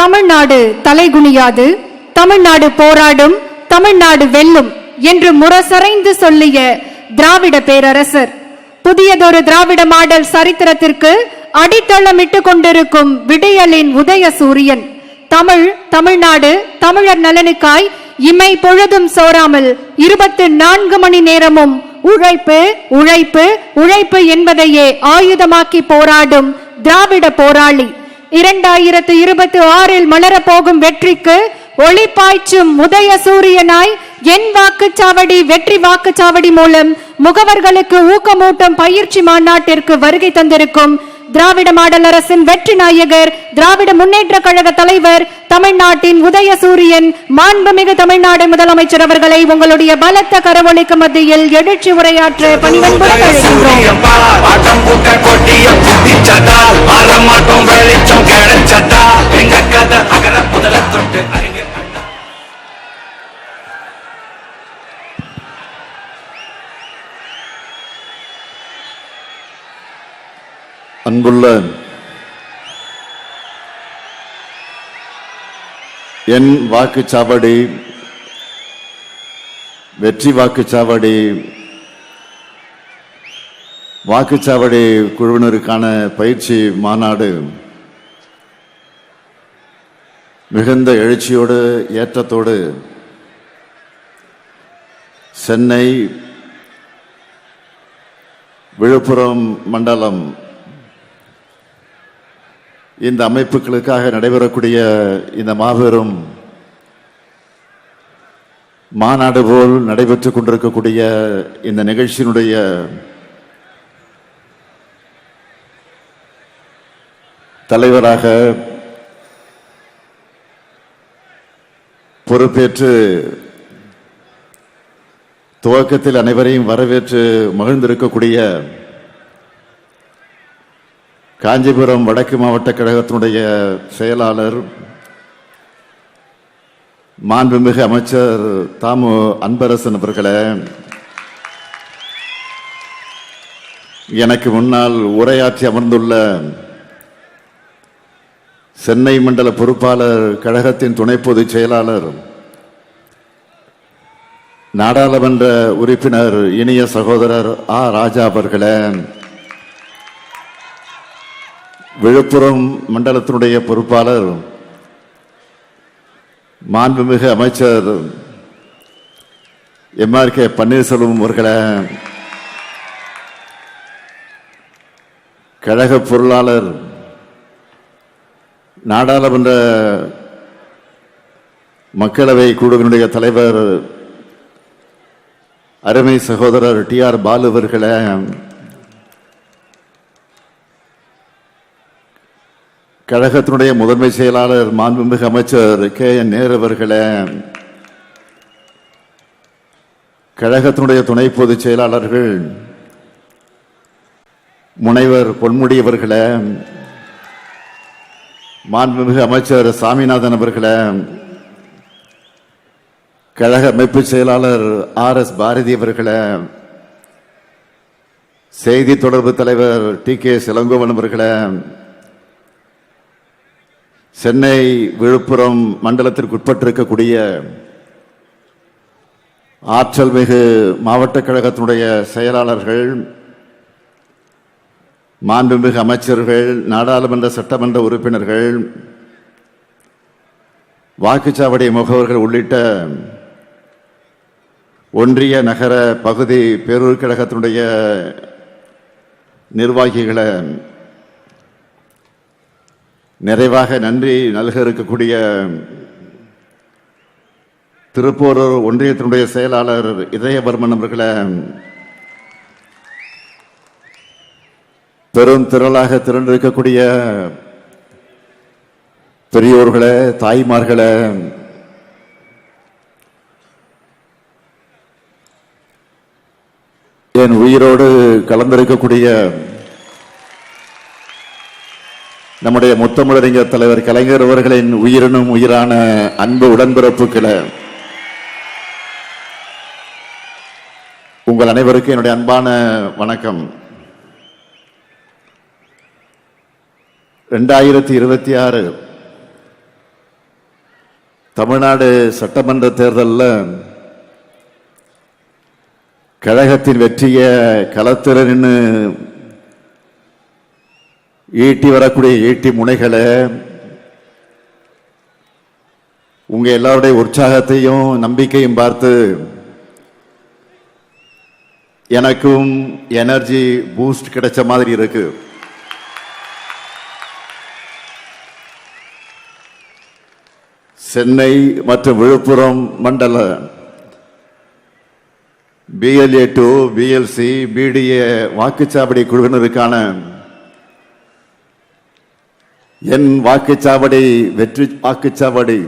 தமிழ்நாடு தலைகுனியாது, தமிழ்நாடு போராடும், தமிழ்நாடு வெல்லும் என்று முரசறைந்து சொல்லிய திராவிட பேரரசர் புதியதொரு திராவிட மாடல் சரித்திரத்திற்கு அடித்தளமிட்டு கொண்டிருக்கும் விடியலின் உதய சூரியன். தமிழ்நாடு தமிழர் நலனுக்காய் இமை பொழுதும் சோராமல் 24 மணி நேரமும் உழைப்பு உழைப்பு உழைப்பு என்பதையே ஆயுதமாக்கி போராடும் திராவிட போராளி. 2026 மலரப்போகும் வெற்றிக்கு ஒளிப்பாய்ச்சும் உதய சூரியனாய் என் வாக்குச்சாவடி வெற்றி வாக்குச்சாவடி மூலம் முகவர்களுக்கு ஊக்கமூட்டும் பயிற்சி மாநாட்டிற்கு வருகை தந்திருக்கும் திராவிட மாடல் அரசின் வெற்றி நாயகர், திராவிட முன்னேற்ற கழக தலைவர், தமிழ்நாட்டின் உதய சூரியன், மாண்புமிகு தமிழ்நாடு முதலமைச்சர் அவர்களை உங்களுடைய பலத்த கரவொலிக்கு மத்தியில் எழுச்சி உரையாற்ற பணிவன்புடன் அழைக்கின்றோம். அன்புள்ள என் வாக்குச்சாவடி வெற்றி வாக்குச்சாவடி குழுவினருக்கான பயிற்சி மாநாடு மிகுந்த எழுச்சியோடு ஏற்றத்தோடு சென்னை, விழுப்புரம் மண்டலம் இந்த அமைப்புகளுக்காக நடைபெறக்கூடிய இந்த மாபெரும் மாநாடு போல் நடைபெற்றுக் கொண்டிருக்கக்கூடிய இந்த நிகழ்ச்சியினுடைய தலைவராக பொறுப்பேற்று துவக்கத்தில் அனைவரையும் வரவேற்று மகிழ்ந்திருக்கக்கூடிய காஞ்சிபுரம் வடக்கு மாவட்ட கழகத்தினுடைய செயலாளர், மாண்புமிகு அமைச்சர் தாமு அன்பரசன் அவர்களே, எனக்கு முன்னால் உரையாற்றி அமர்ந்துள்ள சென்னை மண்டல பொறுப்பாளர், கழகத்தின் துணை பொதுச் செயலாளர், நாடாளுமன்ற உறுப்பினர் இனிய சகோதரர் ஆ ராஜா அவர்களே, விழுப்புரம் மண்டலத்தினுடைய பொறுப்பாளர், மாண்புமிகு அமைச்சர் MRK பன்னீர்செல்வம் அவர்களே, கழக பொருளாளர், நாடாளுமன்ற மக்களவை குழுவினுடைய தலைவர் அருமை சகோதரர் TR பாலு அவர்களே, கழகத்தினுடைய முதன்மை செயலாளர் மாண்புமிகு அமைச்சர் KN நேரு அவர்களே, கழகத்தினுடைய துணை பொதுச் செயலாளர்கள் முனைவர் பொன்முடி அவர்களே, மாண்புமிகு அமைச்சர் சாமிநாதன் அவர்களே, கழக அமைப்பு செயலாளர் RS பாரதி அவர்களே, செய்தி தொடர்பு தலைவர் TK இளங்கோவன் அவர்களே, சென்னை விழுப்புரம் மண்டலத்திற்கு உட்பட்டிருக்கக்கூடிய ஆற்றல் மிகு மாவட்ட கழகத்தினுடைய செயலாளர்கள், மாண்புமிகு அமைச்சர்கள், நாடாளுமன்ற சட்டமன்ற உறுப்பினர்கள், வாக்குச்சாவடி முகவர்கள் உள்ளிட்ட ஒன்றிய நகர பகுதி பேரூர் கழகத்தினுடைய நிர்வாகிகளை, நிறைவாக நன்றி நல்க இருக்கக்கூடிய திருப்போரூர் ஒன்றியத்தினுடைய செயலாளர் இதயவர்மன் அவர்களை, பெரும் திரளாக திரண்டிருக்கக்கூடிய பெரியோர்களே, தாய்மார்களே, என் உயிரோடு கலந்திருக்கக்கூடிய நம்முடைய முத்தமிழறிஞர் தலைவர் கலைஞர் அவர்களின் உயிரினும் உயிரான அன்பு உடன்பிறப்புக்களை, உங்கள் அனைவருக்கும் என்னுடைய அன்பான வணக்கம். 2026 தமிழ்நாடு சட்டமன்ற தேர்தலில் கழகத்தின் வெற்றிய களத்தில் நின்று ஈட்டி வரக்கூடிய ஈட்டி முனைகளை உங்க எல்லாருடைய உற்சாகத்தையும் நம்பிக்கையும் பார்த்து எனக்கும் எனர்ஜி பூஸ்ட் கிடைச்ச மாதிரி இருக்கு. சென்னை மற்றும் விழுப்புரம் மண்டல BLA 2 BLC BDA வாக்குச்சாவடி குழுவினருக்கான என் வாக்குச்சாவடி வெற்றி வாக்குச்சாவடி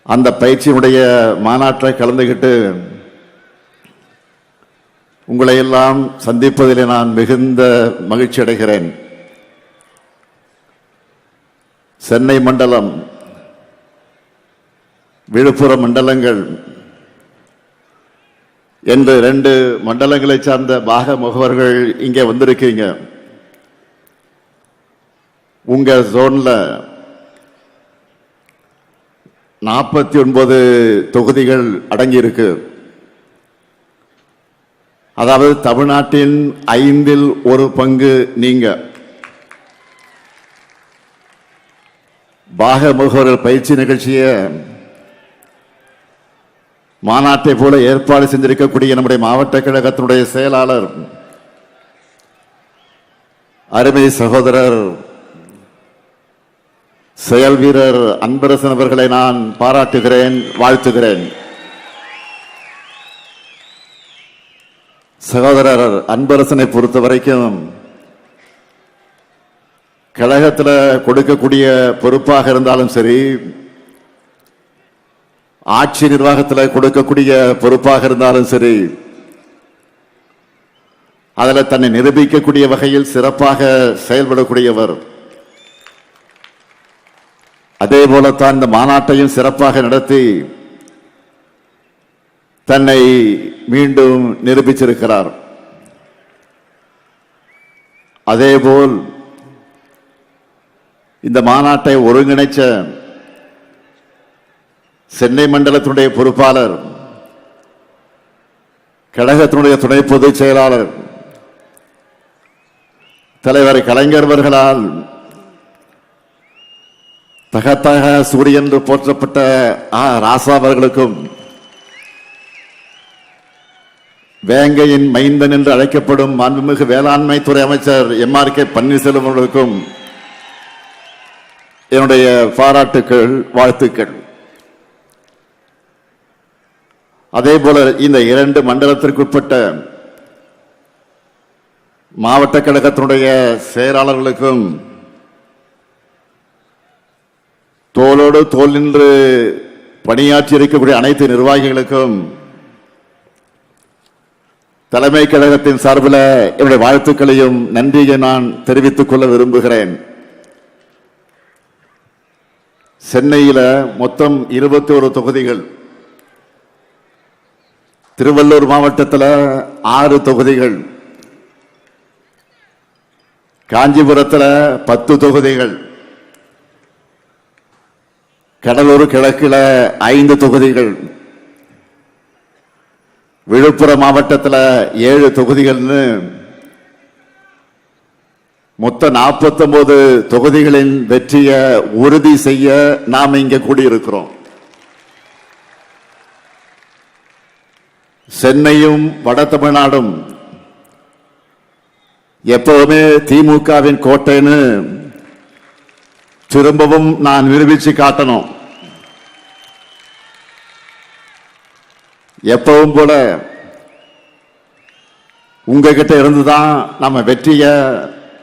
அந்த பயிற்சியினுடைய மாநாட்டை கலந்துகிட்டு உங்களை எல்லாம் சந்திப்பதில் நான் மிகுந்த மகிழ்ச்சி அடைகிறேன். சென்னை மண்டலம், விழுப்புரம் மண்டலங்கள் என்று 2 மண்டலங்களை சார்ந்த பாக முகவர்கள் இங்கே வந்திருக்கீங்க. உங்க ஜோன்ல 49 தொகுதிகள் அடங்கி இருக்கு. அதாவது தமிழ்நாட்டின் 5இல் 1 பங்கு நீங்க. பாக முகவர்கள் பயிற்சி நிகழ்ச்சியை மாநாட்டை போல ஏற்பாடு செஞ்சிருக்கக்கூடிய நம்முடைய மாவட்ட கழகத்தினுடைய செயலாளர் அருமை சகோதரர் செயல் வீரர் அன்பரசன் அவர்களை நான் பாராட்டுகிறேன், வாழ்த்துகிறேன். சகோதரர் அன்பரசனை பொறுத்த வரைக்கும் கழகத்தில் கொடுக்கக்கூடிய பொறுப்பாக இருந்தாலும் சரி, ஆட்சி நிர்வாகத்தில் கொடுக்கக்கூடிய பொறுப்பாக இருந்தாலும் சரி, அதில் தன்னை நிரூபிக்கக்கூடிய வகையில் சிறப்பாக செயல்படக்கூடியவர். அதே போலத்தான் இந்த மாநாட்டையும் சிறப்பாக நடத்தி தன்னை மீண்டும் நிரூபிச்சிருக்கிறார். அதேபோல் இந்த மாநாட்டை ஒருங்கிணைச்ச சென்னை மண்டலத்தினுடைய பொறுப்பாளர், கழகத்தினுடைய துணை பொதுச் செயலாளர் தலைவர் கலைஞர் அவர்களால் தகத்தக சூரியன் என்று போற்றப்பட்ட ராசா அவர்களுக்கும், வேங்கையின் மைந்தன் என்று அழைக்கப்படும் மாண்புமிகு வேளாண்மை துறை அமைச்சர் MRK பன்னீர்செல்வம் அவர்களுக்கும் என்னுடைய பாராட்டுக்கள், வாழ்த்துக்கள். அதே போல இந்த 2 மண்டலத்திற்குட்பட்ட மாவட்ட கழகத்தினுடைய செயலாளர்களுக்கும், தோளோடு தோள் நின்று பணியாற்றி இருக்கக்கூடிய அனைத்து நிர்வாகிகளுக்கும் தலைமை கழகத்தின் சார்பில் என்னுடைய வாழ்த்துக்களையும் நன்றியை நான் தெரிவித்துக் கொள்ள விரும்புகிறேன். சென்னையில் மொத்தம் 21 தொகுதிகள், திருவள்ளூர் மாவட்டத்தில் 6 தொகுதிகள், காஞ்சிபுரத்தில் 10 தொகுதிகள், கடலூர் கிழக்கில் 5 தொகுதிகள், விழுப்புரம் மாவட்டத்தில் 7 தொகுதிகள்னு மொத்த 49 தொகுதிகளின் வெற்றியை உறுதி செய்ய நாம் இங்கே கூடியிருக்கிறோம். சென்னையும் வட தமிழ்நாடும் எப்பவுமே திமுகவின் கோட்டைன்னு திரும்பவும் நான் நிரூபிச்சு காட்டணும். எப்பவும் போல உங்ககிட்ட இருந்துதான் நம்ம வெற்றியை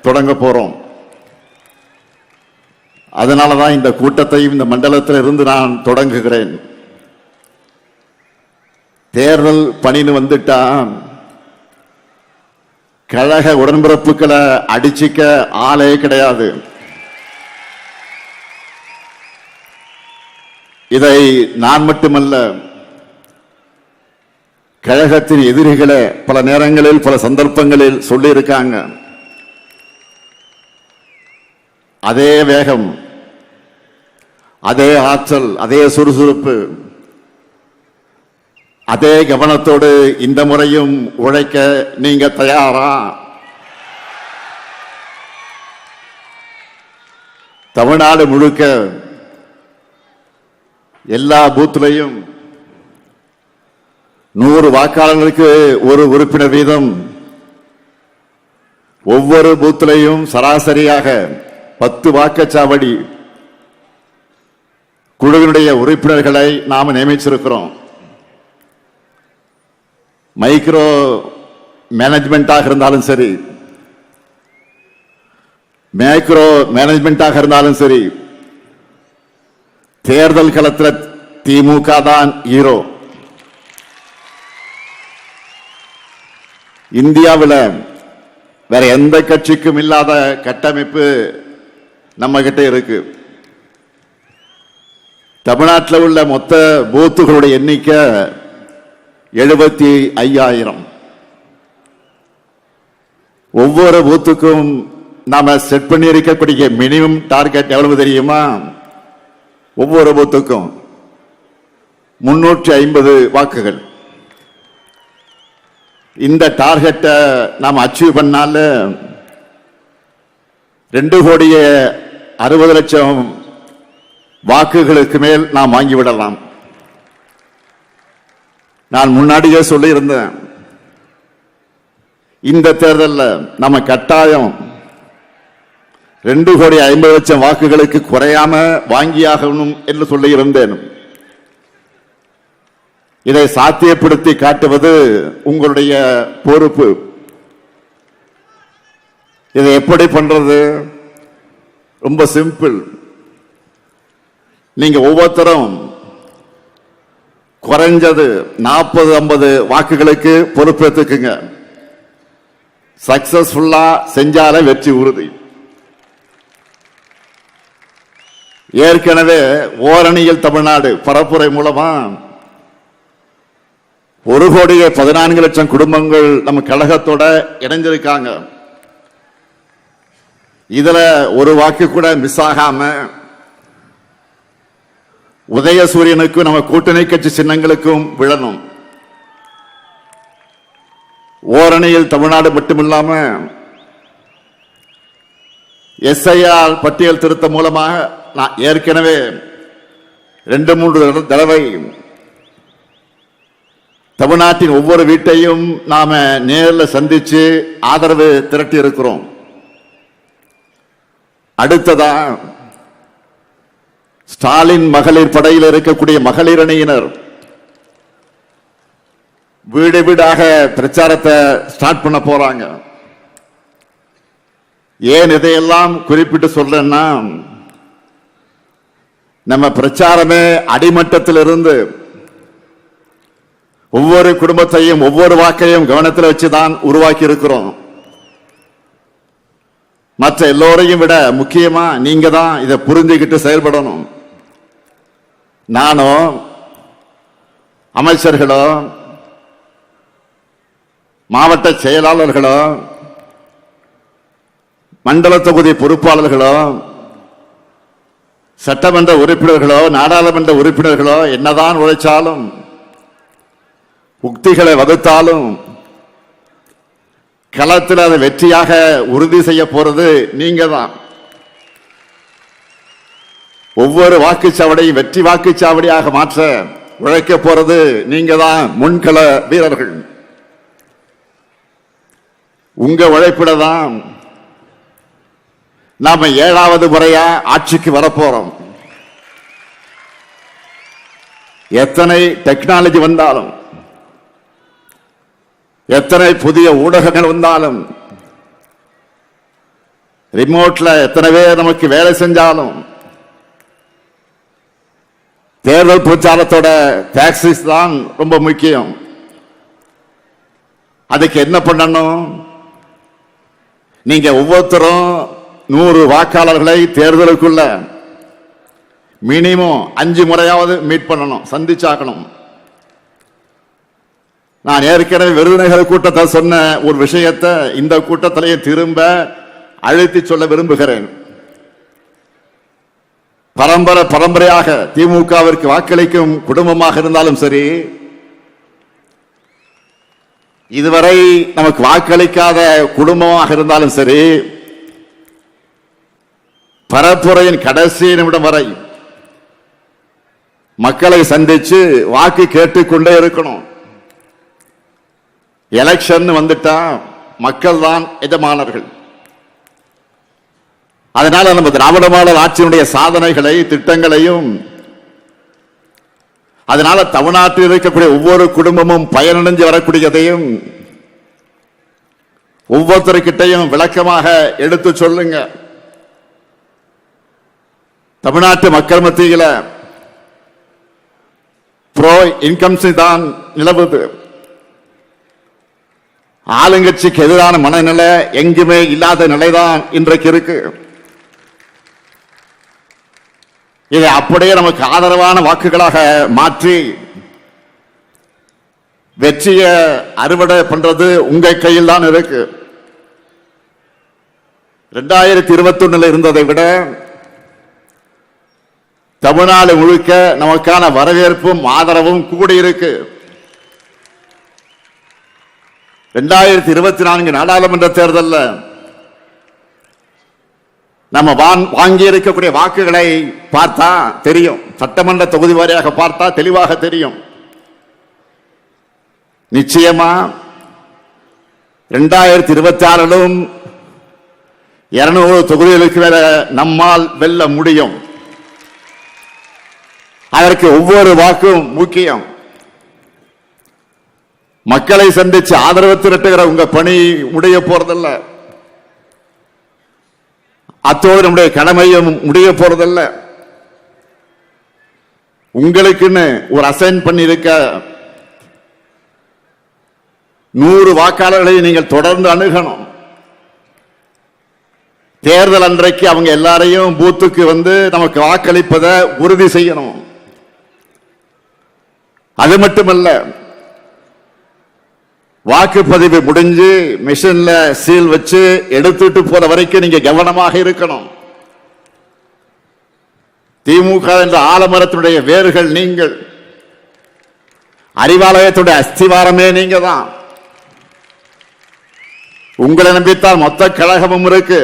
தொடங்க போறோம். அதனாலதான் இந்த கூட்டத்தையும் இந்த மண்டலத்தில் இருந்து நான் தொடங்குகிறேன். தேர்தல் பணின்னு வந்துட்டா கழக உடன்பிறப்புகளை அடிச்சிக்க ஆளே கிடையாது. இதை நான் மட்டுமல்ல, கழகத்தின் எதிரிகளை பல நேரங்களில் பல சந்தர்ப்பங்களில் சொல்லி இருக்காங்க. அதே வேகம், அதே ஆற்றல், அதே சுறுசுறுப்பு, அதே கவனத்தோடு இந்த முறையும் உழைக்க நீங்க தயாரா? தமிழ்நாடு முழுக்க எல்லா பூத்திலையும் 100 வாக்காளர்களுக்கு ஒரு உறுப்பினர் வீதம், ஒவ்வொரு பூத்திலையும் சராசரியாக 10 வாக்குச்சாவடி குழுவினுடைய உறுப்பினர்களை நாம் நியமிச்சிருக்கிறோம். மைக்ரோ மேனேஜ்மெண்டாக இருந்தாலும் சரி, மேக்ரோ மேனேஜ்மெண்டாக இருந்தாலும் சரி, தேர்தல் களத்தில் திமுக தான் ஹீரோ. இந்தியாவில் வேற எந்த கட்சிக்கும் இல்லாத கட்டமைப்பு நம்ம கிட்ட இருக்கு. தமிழ்நாட்டில் உள்ள மொத்த பூத்துகளுடைய எண்ணிக்கை 75,000. ஒவ்வொரு பூத்துக்கும் நாம செட் பண்ணி இருக்கக்கூடிய மினிமம் டார்கெட் எவ்வளவு தெரியுமா? ஒவ்வொரு பூத்துக்கும் 350 வாக்குகள். இந்த டார்கெட்டை நாம் அச்சீவ் பண்ணால 2,60,00,000 வாக்குகளுக்கு மேல் நாம் வாங்கிவிடலாம். நான் முன்னாடியே சொல்லி இருந்தேன், இந்த தேர்தலில் நம்ம கட்டாயம் 2,50,00,000 வாக்குகளுக்கு குறையாம வாங்கியாகணும் என்று சொல்லி இருந்தேன். இதை சாத்தியப்படுத்தி காட்டுவது உங்களுடைய பொறுப்பு. இதை எப்படி பண்றது? ரொம்ப சிம்பிள். நீங்க ஒவ்வொருத்தரும் குறைஞ்சது 40-50 வாக்குகளுக்கு பொறுப்பேற்றுக்குங்க. சக்சஸ்ஃபுல்லா செஞ்சாலே வெற்றி உறுதி. ஏற்கனவே ஓரணியில் தமிழ்நாடு பரப்புரை மூலமா 1,14,00,000 குடும்பங்கள் நம்ம கழகத்தோட இணைஞ்சிருக்காங்க. இதுல ஒரு வாக்கு கூட மிஸ் ஆகாம உதயசூரியனுக்கும் நம்ம கூட்டணி கட்சி சின்னங்களுக்கும் விழணும். ஓரணியில் தமிழ்நாடு மட்டுமில்லாம எஸ்ஐஆர் பட்டியல் திருத்தம் மூலமாக நான் ஏற்கனவே 2-3 தடவை தமிழ்நாட்டின் ஒவ்வொரு வீட்டையும் நாம நேரில் சந்திச்சு ஆதரவு திரட்டி இருக்கிறோம். அடுத்ததா ஸ்டாலின் மகளிர் படையில் இருக்கக்கூடிய மகளிர் அணியினர் வீடு வீடாக பிரச்சாரத்தை ஸ்டார்ட் பண்ண போறாங்க. ஏன் இதையெல்லாம் குறிப்பிட்டு சொல்றேன்னா, நம்ம பிரச்சாரமே அடிமட்டத்திலிருந்து ஒவ்வொரு குடும்பத்தையும் ஒவ்வொரு வாக்கையும் கவனத்தில் வச்சுதான் உருவாக்கி இருக்கிறோம். மற்ற எல்லோரையும் விட முக்கியமா நீங்க தான் இதை புரிஞ்சுக்கிட்டு செயல்படணும். நானோ அமைச்சர்களோ மாவட்ட செயலாளர்களோ மண்டல தொகுதி பொறுப்பாளர்களோ சட்டமன்ற உறுப்பினர்களோ நாடாளுமன்ற உறுப்பினர்களோ என்னதான் உழைச்சாலும் உக்திகளை வகுத்தாலும் களத்தில் அதை வெற்றியாக உறுதி செய்ய போறது நீங்க தான். ஒவ்வொரு வாக்குச்சாவடியும் வெற்றி வாக்குச்சாவடியாக மாற்ற உழைக்க போறது நீங்க தான், முன்கள வீரர்கள். உங்க உழைப்பிடதான் நாம 7வது முறையா ஆட்சிக்கு வரப்போறோம். எத்தனை டெக்னாலஜி வந்தாலும், எத்தனை புதிய ஊடகங்கள் வந்தாலும், ரிமோட்ல எத்தனை பேர் நமக்கு வேலை செஞ்சாலும், தேர்தல் பிரச்சாரத்தோட டாக்ஸிஸ் தான் ரொம்ப முக்கியம். அதுக்கு என்ன பண்ணணும்? நீங்க ஒவ்வொருத்தரும் 100 வாக்காளர்களை தேர்தலுக்குள்ள மினிமம் 5 முறையாவது மீட் பண்ணணும், சந்திச்சாக்கணும். நான் ஏற்கனவே விருதுநகர் கூட்டத்தை சொன்ன ஒரு விஷயத்தை இந்த கூட்டத்திலேயே திரும்ப அழுத்தி சொல்ல விரும்புகிறேன். பரம்பரையாக திமுகவிற்கு வாக்களிக்கும் குடும்பமாக இருந்தாலும் சரி, இதுவரை நமக்கு வாக்களிக்காத குடும்பமாக இருந்தாலும் சரி, பரப்புரையின் கடைசி நிமிடம் வரை மக்களை சந்திச்சு வாக்கு கேட்டுக்கொண்டே இருக்கணும். எலெக்ஷன் வந்துட்டா மக்கள் தான் எஜமானர்கள். அதனால நம்ம திராவிட மாடல் ஆட்சியினுடைய சாதனைகளை திட்டங்களையும், அதனால தமிழ்நாட்டில் இருக்கக்கூடிய ஒவ்வொரு குடும்பமும் பயனடைஞ்சு வரக்கூடியதையும் ஒவ்வொருத்தருக்கிட்டையும் விளக்கமாக எடுத்து சொல்லுங்க. தமிழ்நாட்டு மக்கள் மத்தியில் ப்ரோ இன்கம்ஸ் தான் நிலவுது. ஆளுங்கட்சிக்கு எதிரான மனநிலை எங்குமே இல்லாத நிலைதான் இன்றைக்கு இருக்கு. இதை அப்படியே நமக்கு ஆதரவான வாக்குகளாக மாற்றி வெற்றியை அறுவடை பண்றது உங்க கையில் தான் இருக்கு. 2021 இருந்ததை விட தமிழ்நாடு முழுக்க நமக்கான வரவேற்பும் ஆதரவும் கூடியிருக்கு. 2024 நாடாளுமன்ற தேர்தலில் நம்ம வாங்கி இருக்கக்கூடிய வாக்குகளை பார்த்தா தெரியும். சட்டமன்ற தொகுதி வாரியாக பார்த்தா தெளிவாக தெரியும். நிச்சயமா 2026 200 தொகுதிகளுக்கு மேல நம்மால் வெல்ல முடியும். அதற்கு ஒவ்வொரு வாக்கும் முக்கியம். மக்களை சந்திச்சு ஆதரவு திரட்டுகிற உங்க பணி முடிய போறதில்ல. அத்தோடு நம்முடைய கடமையும் முடிய போறதில்ல. உங்களுக்குன்னு ஒரு அசைன் பண்ணிருக்க 100 வாக்காளர்களை நீங்கள் தொடர்ந்து அணுகணும். தேர்தல் அன்றைக்கு அவங்க எல்லாரையும் பூத்துக்கு வந்து நமக்கு வாக்களிப்பதை உறுதி செய்யணும். அது மட்டுமல்ல, வாக்குப்பதிவு முடிஞ்சு மிஷின்ல சீல் வச்சு எடுத்துட்டு போற வரைக்கும் நீங்க கவனமாக இருக்கணும். திமுக என்ற ஆலமரத்தினுடைய வேர்கள் நீங்கள், அறிவாலயத்துடைய அஸ்திவாரமே நீங்க தான். உங்களை நம்பித்தான் மொத்த கழகமும் இருக்கு.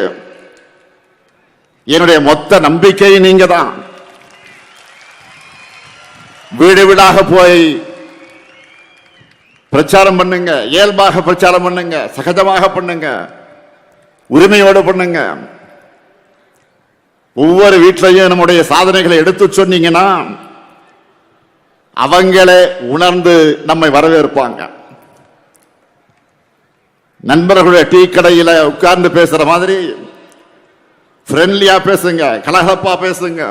என்னுடைய மொத்த நம்பிக்கை நீங்க தான். வீடு வீடாக போய் பிரச்சாரம் பண்ணுங்க, இயல்பாக பிரச்சாரம் பண்ணுங்க, சகஜமாக பண்ணுங்க, உரிமையோடு பண்ணுங்க. ஒவ்வொரு வீட்டிலையும் நம்முடைய சாதனைகளை எடுத்து சொன்னீங்கன்னா அவங்களே உணர்ந்து நம்மை வரவேற்பாங்க. நண்பர்களுடைய டீ கடையில் உட்கார்ந்து பேசுற மாதிரி ஃப்ரெண்ட்லியா பேசுங்க, கலகலப்பா பேசுங்க.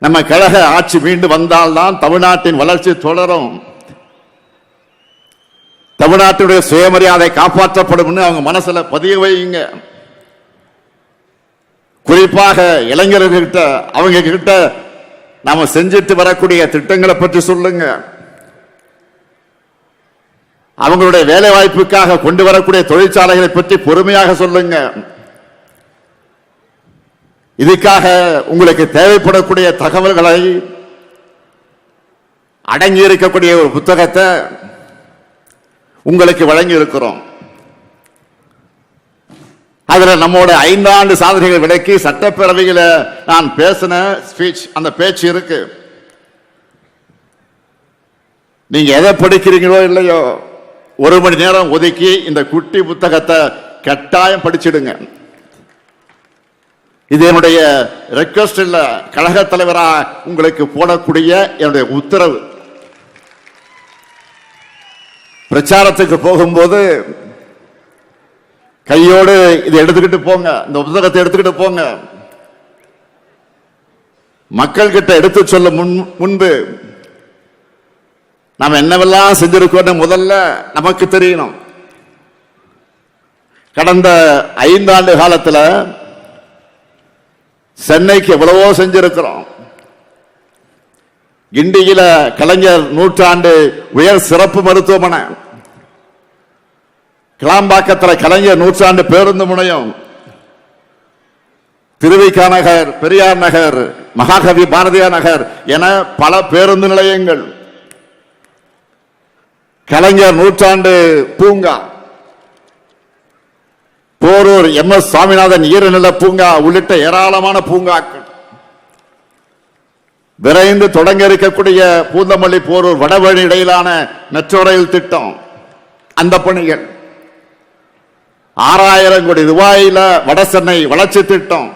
நம்ம கழக ஆட்சி மீண்டு வந்தால்தான் தமிழ்நாட்டின் வளர்ச்சி தொடரும். தமிழ்நாட்டுடைய சுயமரியாதை காப்பாற்றப்படும் அவங்க மனசுல பதிய வைங்க. குறிப்பாக இளைஞர்கள்கிட்ட, அவங்க கிட்ட நாம செஞ்சிட்டு வரக்கூடிய திட்டங்களை பற்றி சொல்லுங்க. அவங்களுடைய வேலை வாய்ப்புக்காக கொண்டு வரக்கூடிய தொழிற்சாலைகளை பற்றி பொறுமையாக சொல்லுங்க. இதுக்காக உங்களுக்கு தேவைப்படக்கூடிய தகவல்களை அடங்கி இருக்கக்கூடிய ஒரு புத்தகத்தை உங்களுக்கு வழங்கி இருக்கிறோம். அதுல நம்மோட 5 ஆண்டு சாதனைகள் விளக்கி சட்டப்பேரவையில நான் பேசின ஸ்பீச், அந்த பேச்சு இருக்கு. நீங்க எதை படிக்கிறீங்களோ இல்லையோ 1 மணி நேரம் ஒதுக்கி இந்த குட்டி புத்தகத்தை கட்டாயம் படிச்சிடுங்க. இது என்னுடைய ரெக்வெஸ்ட் இல்ல, கழக தலைவரா உங்களுக்கு போடக்கூடிய என்னுடைய உத்தரவு. பிரச்சாரத்துக்கு போகும்போது கையோடு இதை எடுத்துக்கிட்டு போங்க, இந்த புத்தகத்தை எடுத்துக்கிட்டு போங்க. மக்கள் கிட்ட எடுத்து சொல்ல முன்பு நாம் என்னவெல்லாம் செஞ்சிருக்கோம் முதல்ல நமக்கு தெரியணும். கடந்த 5 ஆண்டு காலத்தில் சென்னைக்கு எவ்வளவோ செஞ்சிருக்கிறோம். கிண்டியில கலைஞர் 100ஆண்டு உயர் சிறப்பு மருத்துவமனை, கிளாம்பாக்கத்தில் கலைஞர் 100ஆண்டு பேருந்து முனையம், திருவிக நகர், பெரியார் நகர், மகாகவி பாரதியார் நகர் என பல பேருந்து நிலையங்கள், கலைஞர் நூற்றாண்டு பூங்கா, போரூர் MS சுவாமிநாதன் ஈரநில பூங்கா உள்ளிட்ட ஏராளமான பூங்காக்கள், விரைந்து தொடங்க இருக்கக்கூடிய பூந்தமல்லி போரூர் வடவழி இடையிலான மெட்ரோ ரயில் திட்டம், அந்த பணிகள், 6000 கோடி ரூபாயில வட சென்னை வளர்ச்சி திட்டம்,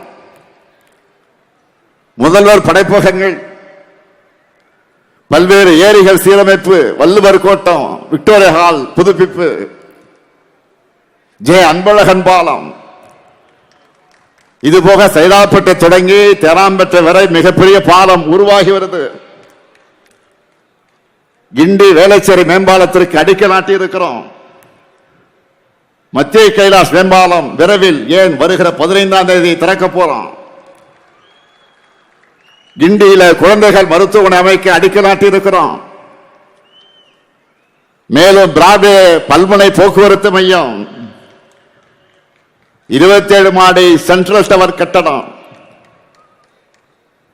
முதல்வர் படைப்பகங்கள், பல்வேறு ஏரிகள் சீரமைப்பு, வள்ளுவர் கோட்டம், விக்டோரியா ஹால் புதுப்பிப்பு, அன்பழகன் பாலம், இதுபோக சைதாப்பேட்டை தொடங்கி தேனாம்பேட்டை வரை மிகப்பெரிய பாலம் உருவாகி வருது. கிண்டி வேளச்சேரி மேம்பாலத்திற்கு அடிக்கல் நாட்டி இருக்கிறோம். மத்திய கைலாஷ் மேம்பாலம் விரைவில், ஏன் வருகிற 15ஆம் தேதி திறக்க போறோம். கிண்டியில குழந்தைகள் மருத்துவமனை அமைக்க அடிக்கல் நாட்டி இருக்கிறோம். மேலும் பிராட்வே பல்முனை போக்குவரத்து மையம், 27 மாடி சென்ட்ரல் டவர் கட்டடம்,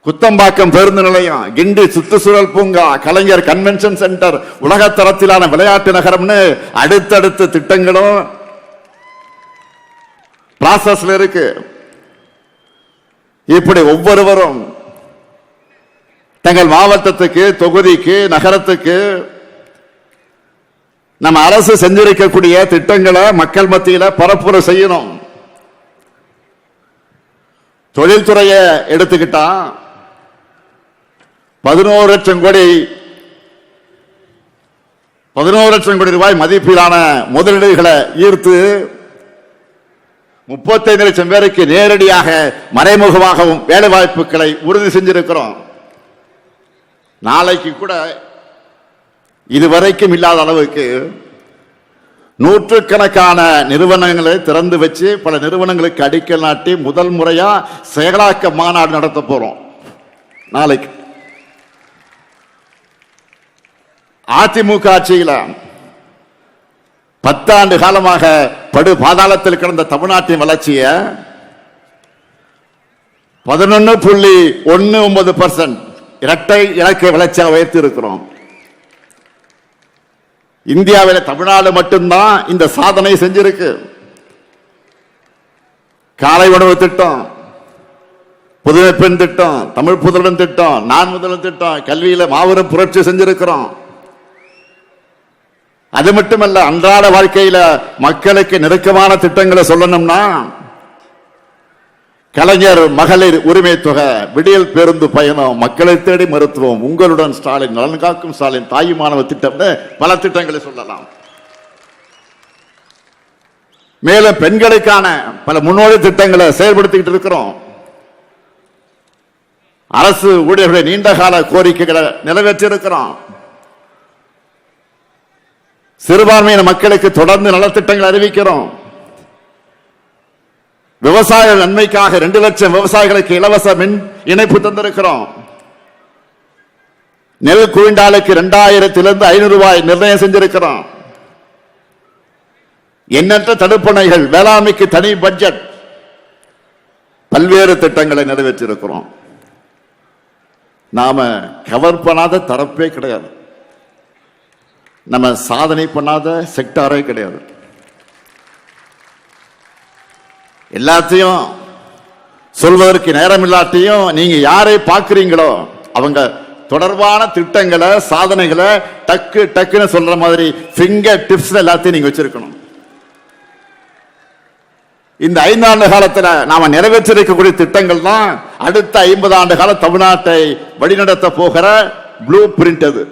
குத்தம்பாக்கம் பேருந்து நிலையம், கிண்டி சுற்றுச்சூழல் பூங்கா, கலைஞர் கன்வென்ஷன் சென்டர், உலக தரத்திலான விளையாட்டு நகரம்னு அடுத்தடுத்த திட்டங்களும் ப்ராசஸ்ல இருக்கு. இப்படி ஒவ்வொருவரும் தங்கள் மாவட்டத்துக்கு, தொகுதிக்கு, நகரத்துக்கு நம்ம அரசு செஞ்சிருக்கக்கூடிய திட்டங்களை மக்கள் மத்தியில பரப்புரை செய்யணும். தொழில்துறையை எடுத்துக்கிட்டா 11 லட்சம் கோடி ரூபாய் மதிப்பிலான முதலீடுகளை ஈர்த்து 35 லட்சம் பேருக்கு நேரடியாக மறைமுகமாகவும் வேலை வாய்ப்புகளை உறுதி செஞ்சிருக்கிறோம். நாளைக்கு கூட இதுவரைக்கும் இல்லாத அளவுக்கு நூற்றுக்கணக்கான நிறுவனங்களை திறந்து வச்சு பல நிறுவனங்களுக்கு அடிக்கல் நாட்டி முதல் முறையா செயலாக்க மாநாடு நடத்த போறோம். நாளைக்கு அதிமுக ஆட்சியில 10 ஆண்டு காலமாக படு பாதாளத்தில் கிடந்த தமிழ்நாட்டின் வளர்ச்சியை 11.19% இரட்டை இலக்கை வளர்ச்சியாக உயர்த்தி இருக்கிறோம். இந்தியாவில் தமிழ்நாடு மட்டும்தான் இந்த சாதனை செஞ்சிருக்கு. காலை உணவு திட்டம், புதுமை பெண் திட்டம், தமிழ் புதல்வன் திட்டம், நான் முதல்வன் திட்டம், கல்வியில மாபெரும் புரட்சி செஞ்சிருக்கிறோம். அது மட்டுமல்ல, அன்றாட வாழ்க்கையில மக்களுக்கு நெருக்கமான திட்டங்களை சொல்லணும்னா கலைஞர் மகளிர் உரிமை தொகை, விடியல் பேருந்து பயணம், மக்களை தேடி மருத்துவம், உங்களுடன் ஸ்டாலின், நலன் காக்கும் ஸ்டாலின், தாய் மாணவ திட்டம், பல திட்டங்களை சொல்லலாம். மேலும் பெண்களுக்கான பல முன்னோடி திட்டங்களை செயல்படுத்திக்கிட்டு இருக்கிறோம். அரசு ஊழியர்களுடைய நீண்டகால கோரிக்கைகளை நிறைவேற்றி இருக்கிறோம். சிறுபான்மையின மக்களுக்கு தொடர்ந்து நலத்திட்டங்கள் அறிவிக்கிறோம். விவசாய நன்மைக்காக 2 லட்சம் விவசாயிகளுக்கு இலவச மின் இணைப்பு தந்திருக்கிறோம். நெல் குவிண்டாலுக்கு 2000 500 ரூபாய் நிர்ணயம் செஞ்சிருக்கிறோம். எண்ணற்ற தடுப்பணைகள், வேளாண்மைக்கு தனி பட்ஜெட், பல்வேறு திட்டங்களை நிறைவேற்றியிருக்கிறோம். நாம கவர் பண்ணாத தரப்பே கிடையாது. நம்ம சாதனை பண்ணாத செக்டாரே கிடையாது. எல்லாத்தையும் சொல்வதற்கு நேரம் இல்லாட்டியும் நீங்க யாரை பார்க்கிறீங்களோ அவங்க தொடர்பான திட்டங்களை, சாதனைகளை டக்கு டக்குன்னு சொல்ற மாதிரி ஃபிங்கர் டிப்ஸ் எல்லாத்தையும் நீங்க வச்சிருக்கணும். இந்த 5 ஆண்டு காலத்துல நாம நிறைவேற்றிருக்கக்கூடிய திட்டங்கள் தான் அடுத்த 50 ஆண்டு கால தமிழ்நாட்டை வழிநடத்த போகிற ப்ளூ பிரிண்ட். அது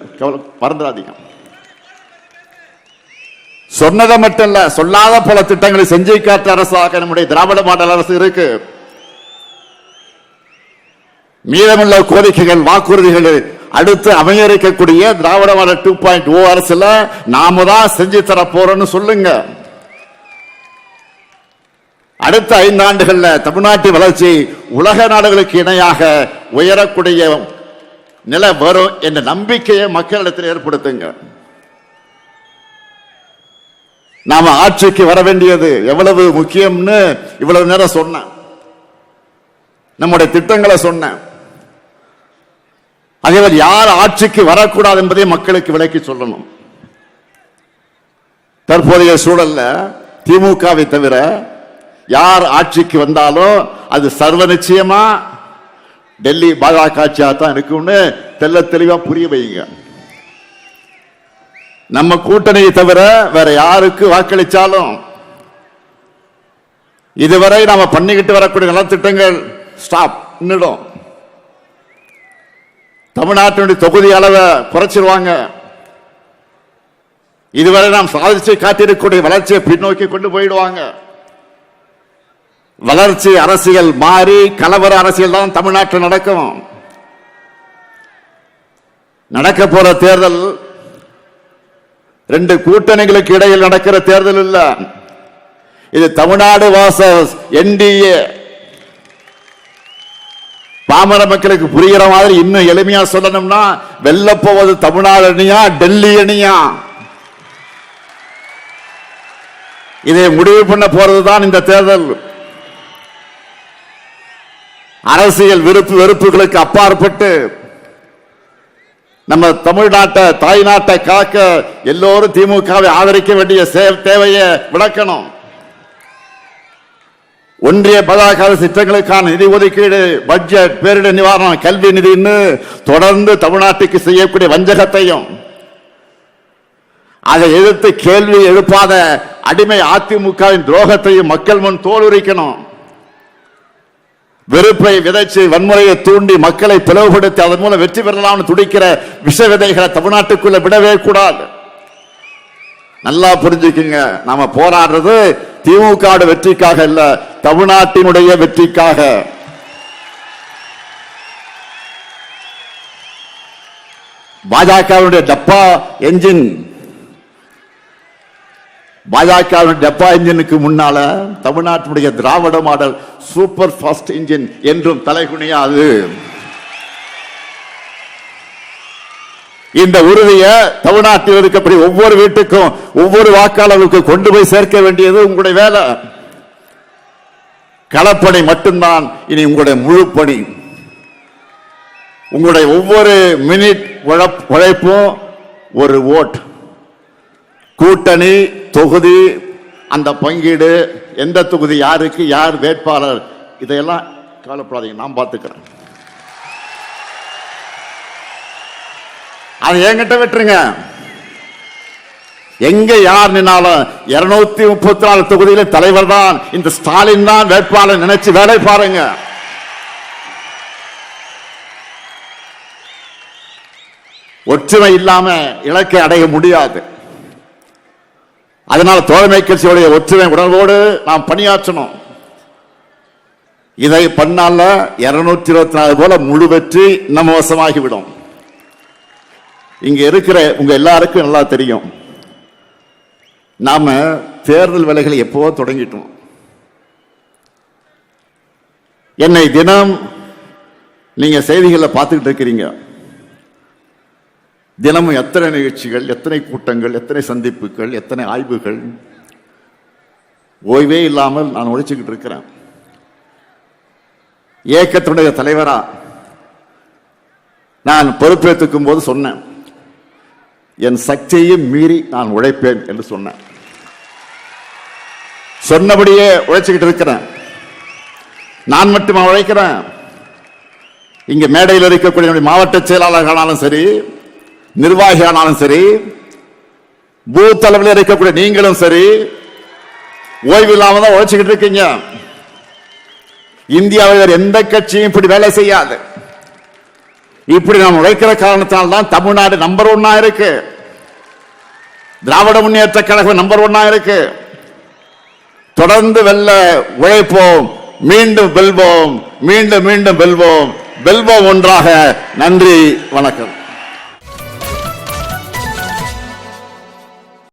மறந்துடாதீங்க. சொன்னதை மட்டும் இல்ல, சொல்லாத பல திட்டங்களை செஞ்சு காட்ட அரசாக நம்முடைய திராவிட மாடல் அரசு இருக்கு. மீதமுள்ள கோரிக்கைகள், வாக்குறுதிகள் அடுத்து அமைய இருக்கக்கூடிய திராவிட மாடல் 2.0 அரசுல நாம தான் செஞ்சு தர போறோம்னு சொல்லுங்க. அடுத்த 5 ஆண்டுகள்ல தமிழ்நாட்டின் வளர்ச்சி உலக நாடுகளுக்கு இணையாக உயரக்கூடிய நிலை வரும் என்ற நம்பிக்கையை மக்களிடத்தில் ஏற்படுத்துங்க. நாம ஆட்சிக்கு வர வேண்டியது எவ்வளவு முக்கியம்னு இவ்வளவு நேரம் சொன்ன. நம்முடைய திட்டங்களை சொன்னேன். அதேபோல் யார் ஆட்சிக்கு வரக்கூடாது என்பதை மக்களுக்கு விளக்கி சொல்லணும். தற்போதைய சூழல்ல திமுகவை தவிர யார் ஆட்சிக்கு வந்தாலும் அது சர்வ நிச்சயமா டெல்லி பாஜக ஆட்சியாக தான் இருக்கும்னு தெல்ல தெளிவா புரிய வைங்க. நம்ம கூட்டணியை தவிர வேற யாருக்கு வாக்களிச்சாலும் இதுவரை நாம பண்ணிக்கிட்டு வரக்கூடிய நலத்திட்டங்கள் ஸ்டாப் நின்னுடும். தமிழ்நாட்டினுடைய தொகுதி அளவை குறைச்சிருவாங்க. இதுவரை நாம் சாதிச்சு காட்டியிருக்கக்கூடிய வளர்ச்சியை பின்னோக்கி கொண்டு போயிடுவாங்க. வளர்ச்சி அரசியல் மாறி கலவர அரசியல் தான் தமிழ்நாட்டில் நடக்கும். நடக்க போற தேர்தல் ரெண்டு கூட்டணிகளுக்கு இடையில் நடக்கிற தேர்தல் இல்ல. இது தமிழ்நாடு வாசஸ் என்டிஏ. பாமர மக்களுக்கு புரிகிற மாதிரி இன்னும் எளிமையா சொல்லணும்னா வெல்ல போவது தமிழ்நாடு அணியா டெல்லி அணியா இதை முடிவு பண்ண போறதுதான் இந்த தேர்தல். அரசியல் விருப்பு வெறுப்புகளுக்கு அப்பாற்பட்டு நம்ம தமிழ்நாட்டை தாய் நாட்டை காக்க எல்லோரும் திமுகவை ஆதரிக்க வேண்டிய தேவையை விளக்கணும். ஒன்றிய பாஜக திட்டங்களுக்கான நிதி ஒதுக்கீடு, பட்ஜெட், பேரிடர் நிவாரணம், கல்வி நிதி தொடர்ந்து தமிழ்நாட்டுக்கு செய்யக்கூடிய வஞ்சகத்தையும் அதை எதிர்த்து கேள்வி எழுப்பாத அடிமை அதிமுகவின் துரோகத்தையும் மக்கள் முன் தோலுரிக்கணும். வெறுப்பை விதைச்சு வன்முறையை தூண்டி மக்களை பிளவுபடுத்தி அதன் மூலம் வெற்றி பெறலாம் துடிக்கிற விஷ விதைகளை தமிழ்நாட்டுக்குள்ள விடவே கூடாது. நல்லா புரிஞ்சுக்குங்க, நாம போராடுறது திமுக வெற்றிக்காக இல்ல, தமிழ்நாட்டினுடைய வெற்றிக்காக. பாஜகவுடைய டப்பா என்ஜின் டப்பா என்ஜினுக்கு முன்னால தமிழ்நாட்டுடைய திராவிட மாடல் சூப்பர் ஃபாஸ்ட் இன்ஜின் என்றும் தலைகுனியாது. இந்த உறுதியை தமிழ்நாட்டில் இருக்கக்கூடிய ஒவ்வொரு வீட்டுக்கும் ஒவ்வொரு வாக்காளர்களுக்கு கொண்டு போய் சேர்க்க வேண்டியது உங்களுடைய வேலை. களப்பணி மட்டும்தான் இனி உங்களுடைய முழு பணி. உங்களுடைய ஒவ்வொரு மினிட் உழைப்பும் ஒரு ஓட். கூட்டணி, தொகுதி, அந்த பங்கீடு, எந்த தொகுதி யாருக்கு, யார் வேட்பாளர், இதையெல்லாம் கவலைப்படாதீங்க, நான் பார்த்துக்கிறேன். அதை என்கிட்ட விட்டுருங்க. எங்க யார் நின்னாலும் 234 தொகுதியில தலைவர் தான் இந்த ஸ்டாலின் தான் வேட்பாளர் நினைச்சு வேலை பாருங்க. ஒற்றுமை இல்லாம இலக்கை அடைய முடியாது. அதனால தோழமை கட்சியுடைய ஒற்றுமை உணர்வோடு நாம் பணியாற்றணும். இதை பண்ணால 224 போல முழு வெற்றி நம்ம வசமாகிவிடும். இங்க இருக்கிற உங்க எல்லாருக்கும் நல்லா தெரியும், நாம தேர்தல் வேலைகளை எப்போ தொடங்கிட்டோம். என்னை தினம் நீங்க செய்திகளை பார்த்துக்கிட்டு இருக்கிறீங்க. தினமும் எத்தனை நிகழ்ச்சிகள், எத்தனை கூட்டங்கள், எத்தனை சந்திப்புகள், எத்தனை ஆய்வுகள், ஓய்வே இல்லாமல் நான் உழைச்சுக்கிட்டு இருக்கிறேன். இயக்கத்தினுடைய தலைவரா நான் பொறுப்பேற்றுக்கும் போது சொன்னேன், என் சக்தியையும் மீறி நான் உழைப்பேன் என்று சொன்னேன். சொன்னபடியே உழைச்சுக்கிட்டு இருக்கிறேன். நான் மட்டுமா உழைக்கிறேன்? இங்க மேடையில் இருக்கக்கூடிய மாவட்ட செயலாளர்களானாலும் சரி, நிர்வாகியானாலும் சரி, பூத் அளவில் இருக்கக்கூடிய நீங்களும் சரி, ஓய்வு இல்லாம தான் உழைச்சுக்கிட்டு இருக்கீங்க. இந்தியாவில் எந்த கட்சியும் இப்படி வேலை செய்யாது. இப்படி நாம் உழைக்கிற காரணத்தால் தான் தமிழ்நாடு நம்பர் 1 இருக்கு. திராவிட முன்னேற்ற கழகம் நம்பர் 1 இருக்கு. தொடர்ந்து வெல்ல உழைப்போம், மீண்டும் வெல்வோம், மீண்டும் மீண்டும் வெல்வோம், வெல்வோம் ஒன்றாக. நன்றி, வணக்கம்.